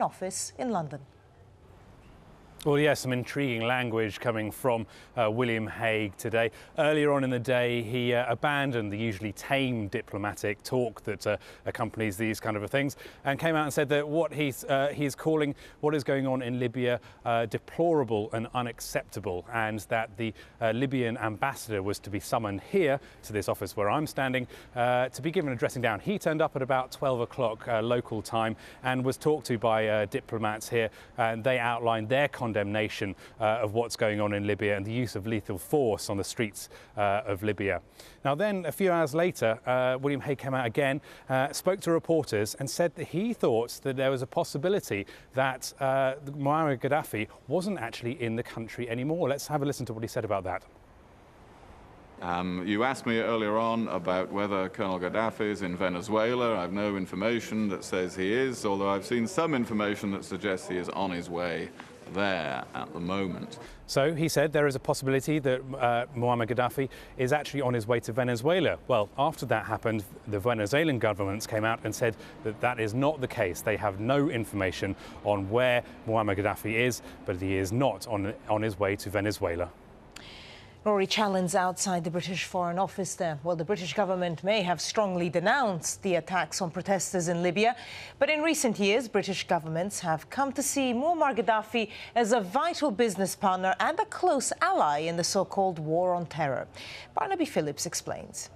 Foreign Office in London. Well, yes, some intriguing language coming from William Hague today. Earlier on in the day, he abandoned the usually tame diplomatic talk that accompanies these kind of things and came out and said that what he's calling what is going on in Libya deplorable and unacceptable, and that the Libyan ambassador was to be summoned here to this office where I'm standing to be given a dressing down. He turned up at about 12 o'clock local time and was talked to by diplomats here, and they outlined their condemnation of what's going on in Libya and the use of lethal force on the streets of Libya. Now then, a few hours later, William Hague came out again, spoke to reporters and said that he thought that there was a possibility that Muammar Gaddafi wasn't actually in the country anymore. Let's have a listen to what he said about that. You asked me earlier on about whether Colonel Gaddafi is in Venezuela. I have no information that says he is, although I've seen some information that suggests he is on his way there at the moment. So he said there is a possibility that Muammar Gaddafi is actually on his way to Venezuela. Well, after that happened, the Venezuelan governments came out and said that that is not the case. They have no information on where Muammar Gaddafi is, but he is not on his way to Venezuela. Rory Challin's outside the British Foreign Office there. Well, the British government may have strongly denounced the attacks on protesters in Libya, but in recent years, British governments have come to see Muammar Gaddafi as a vital business partner and a close ally in the so-called war on terror. Barnaby Phillips explains.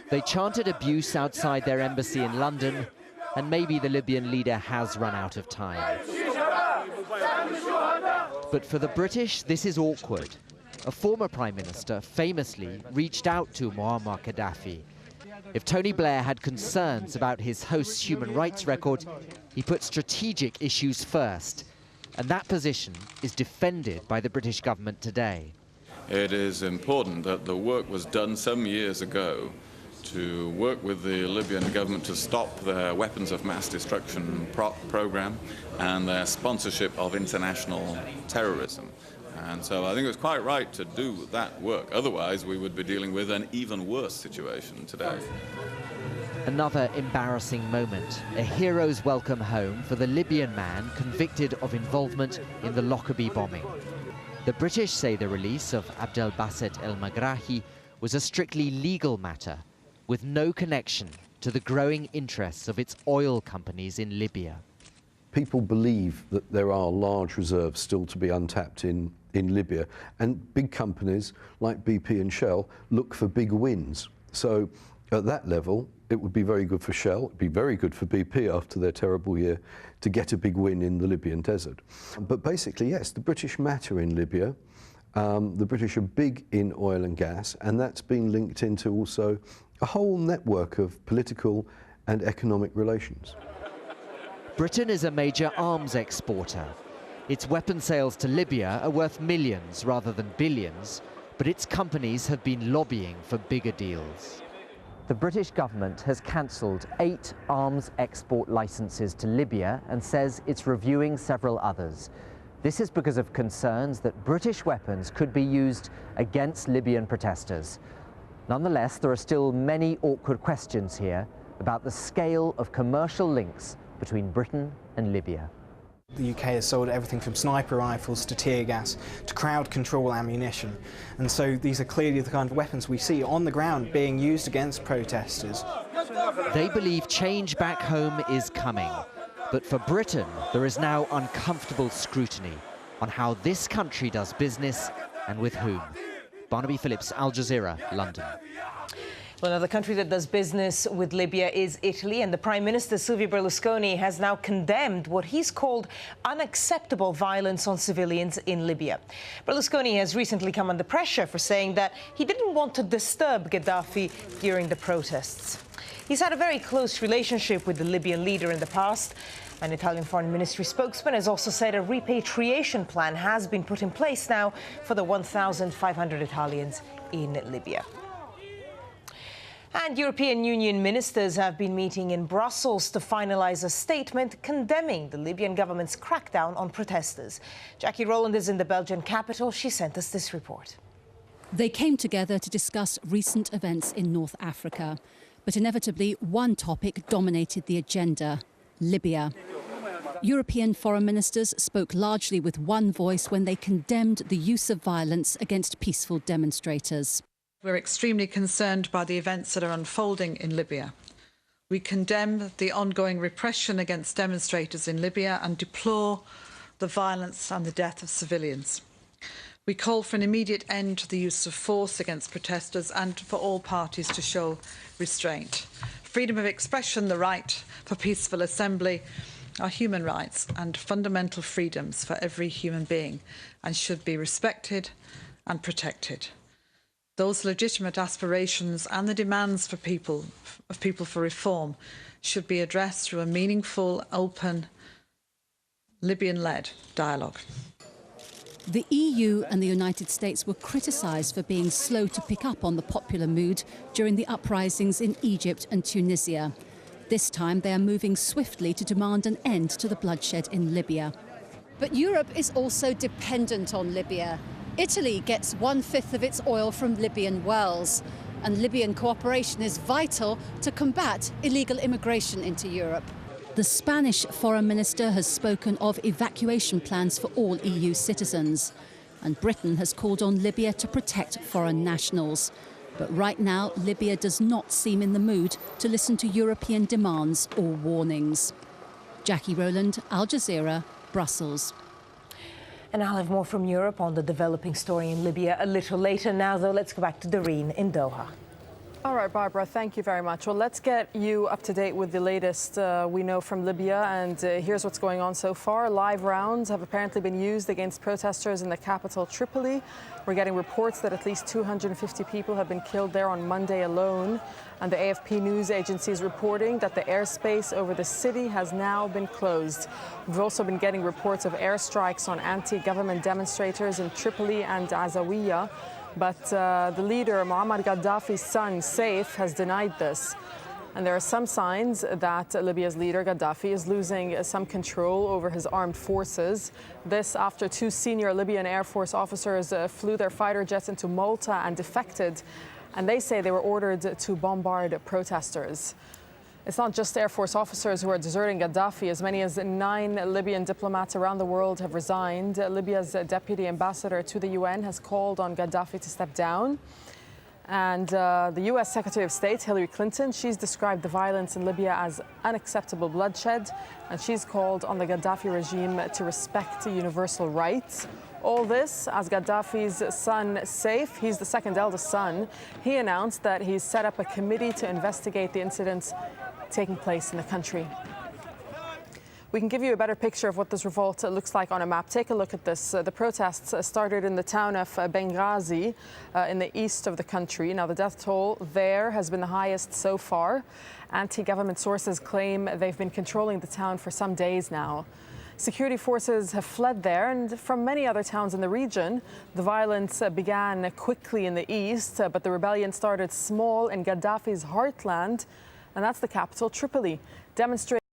They chanted abuse outside their embassy in London, and maybe the Libyan leader has run out of time. But for the British, this is awkward. A former Prime Minister famously reached out to Muammar Gaddafi. If Tony Blair had concerns about his host's human rights record, he put strategic issues first. And that position is defended by the British government today. It is important that the work was done some years ago to work with the Libyan government to stop their weapons of mass destruction program and their sponsorship of international terrorism. And so I think it was quite right to do that work. Otherwise, we would be dealing with an even worse situation today. Another embarrassing moment, a hero's welcome home for the Libyan man convicted of involvement in the Lockerbie bombing. The British say the release of Abdelbasset El-Magrahi was a strictly legal matter, with no connection to the growing interests of its oil companies in Libya. People believe that there are large reserves still to be untapped in Libya, and big companies like BP and Shell look for big wins. So at that level, it would be very good for Shell, it would be very good for BP after their terrible year to get a big win in the Libyan desert. But basically, yes, the British matter in Libya. The British are big in oil and gas, and that's been linked into also a whole network of political and economic relations. Britain is a major arms exporter. Its weapon sales to Libya are worth millions rather than billions, but its companies have been lobbying for bigger deals. The British government has cancelled 8 arms export licenses to Libya and says it's reviewing several others. This is because of concerns that British weapons could be used against Libyan protesters. Nonetheless, there are still many awkward questions here about the scale of commercial links between Britain and Libya. The UK has sold everything from sniper rifles to tear gas to crowd control ammunition. And so these are clearly the kind of weapons we see on the ground being used against protesters. They believe change back home is coming. But for Britain, there is now uncomfortable scrutiny on how this country does business and with whom. Barnaby Phillips, Al Jazeera, London. Well, another country that does business with Libya is Italy, and the Prime Minister, Silvio Berlusconi, has now condemned what he's called unacceptable violence on civilians in Libya. Berlusconi has recently come under pressure for saying that he didn't want to disturb Gaddafi during the protests. He's had a very close relationship with the Libyan leader in the past. An Italian Foreign Ministry spokesman has also said a repatriation plan has been put in place now for the 1,500 Italians in Libya. And European Union ministers have been meeting in Brussels to finalise a statement condemning the Libyan government's crackdown on protesters. Jackie Rowland is in the Belgian capital. She sent us this report. They came together to discuss recent events in North Africa. But inevitably, one topic dominated the agenda: Libya. European foreign ministers spoke largely with one voice when they condemned the use of violence against peaceful demonstrators. We're extremely concerned by the events that are unfolding in Libya. We condemn the ongoing repression against demonstrators in Libya and deplore the violence and the death of civilians. We call for an immediate end to the use of force against protesters and for all parties to show restraint. Freedom of expression, the right for peaceful assembly, are human rights and fundamental freedoms for every human being and should be respected and protected. Those legitimate aspirations and the demands of people for reform should be addressed through a meaningful, open, Libyan-led dialogue. The EU and the United States were criticised for being slow to pick up on the popular mood during the uprisings in Egypt and Tunisia. This time they are moving swiftly to demand an end to the bloodshed in Libya. But Europe is also dependent on Libya. Italy gets 1/5 of its oil from Libyan wells, and Libyan cooperation is vital to combat illegal immigration into Europe. The Spanish foreign minister has spoken of evacuation plans for all EU citizens, and Britain has called on Libya to protect foreign nationals. But right now, Libya does not seem in the mood to listen to European demands or warnings. Jackie Rowland, Al Jazeera, Brussels. And I'll have more from Europe on the developing story in Libya a little later. Now, though, let's go back to Doreen in Doha. All right, Barbara, thank you very much. Well, let's get you up to date with the latest we know from Libya. And here's what's going on so far. Live rounds have apparently been used against protesters in the capital, Tripoli. We're getting reports that at least 250 people have been killed there on Monday alone. And the AFP news agency is reporting that the airspace over the city has now been closed. We've also been getting reports of airstrikes on anti-government demonstrators in Tripoli and Zawiya. But the leader, Muammar Gaddafi's son, Saif, has denied this. And there are some signs that Libya's leader, Gaddafi, is losing some control over his armed forces. This after 2 senior Libyan Air Force officers flew their fighter jets into Malta and defected. And they say they were ordered to bombard protesters. It's not just Air Force officers who are deserting Gaddafi. As many as 9 Libyan diplomats around the world have resigned. Libya's deputy ambassador to the UN has called on Gaddafi to step down. And the U.S. Secretary of State, Hillary Clinton, she's described the violence in Libya as unacceptable bloodshed. And she's called on the Gaddafi regime to respect universal rights. All this as Gaddafi's son, Saif, he's the second eldest son, he announced that he's set up a committee to investigate the incidents taking place in the country. We can give you a better picture of what this revolt looks like on a map. Take a look at this. The protests started in the town of Benghazi in the east of the country. Now, the death toll there has been the highest so far. Anti-government sources claim they've been controlling the town for some days now. Security forces have fled there, and from many other towns in the region. The violence began quickly in the east, but the rebellion started small in Gaddafi's heartland, and that's the capital, Tripoli. Demonstrators